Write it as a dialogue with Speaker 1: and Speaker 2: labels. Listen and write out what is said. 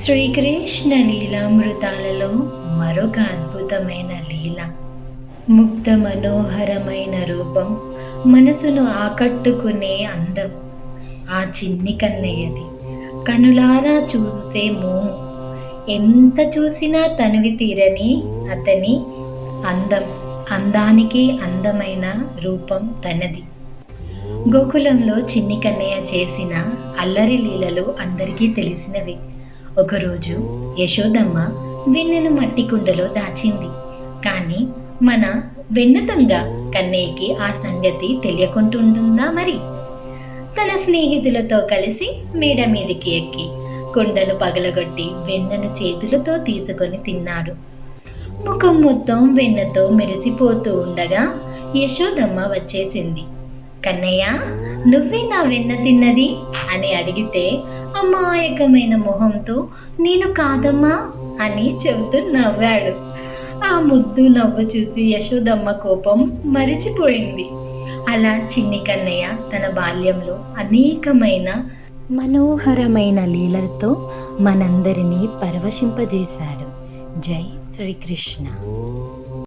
Speaker 1: శ్రీకృష్ణ లీలామృతాలలో మరొక అద్భుతమైన లీల. ముగ్ధ మనోహరమైన రూపం, మనసును ఆకట్టుకునే అందం ఆ చిన్ని కన్నయ్యది. కనులారా చూసే మోము, ఎంత చూసినా తనివి తీరని అతని అందం, అందానికి అందమైన రూపం తనది. గోకులంలో చిన్ని కన్నయ్య చేసిన అల్లరి లీలలు అందరికీ తెలిసినవే. ఒకరోజు యశోదమ్మ వెన్నెను మట్టి కుండలో దాచింది. కానీ మన వెన్న దొంగ కన్నయ్యకి ఆ సంగతి తెలియకుంటుందా మరి? తన స్నేహితులతో కలిసి మేడ మీదకి ఎక్కి కుండను పగలగొట్టి వెన్నను చేతులతో తీసుకొని తిన్నాడు. ముఖం మొత్తం వెన్నతో మెరిసిపోతూ ఉండగా యశోదమ్మ వచ్చేసింది. కన్నయ్య, నువ్వే నా వెన్న తిన్నది అని అడిగితే అమాయకమైన మొహంతో నేను కాదమ్మా అని చెబుతూ నవ్వాడు. ఆ ముద్దు నవ్వు చూసి యశోదమ్మ కోపం మరిచిపోయింది. అలా చిన్ని కన్నయ్య తన బాల్యంలో అనేకమైన మనోహరమైన లీలలతో మనందరినీ పరవశింపజేశాడు. జై శ్రీకృష్ణ.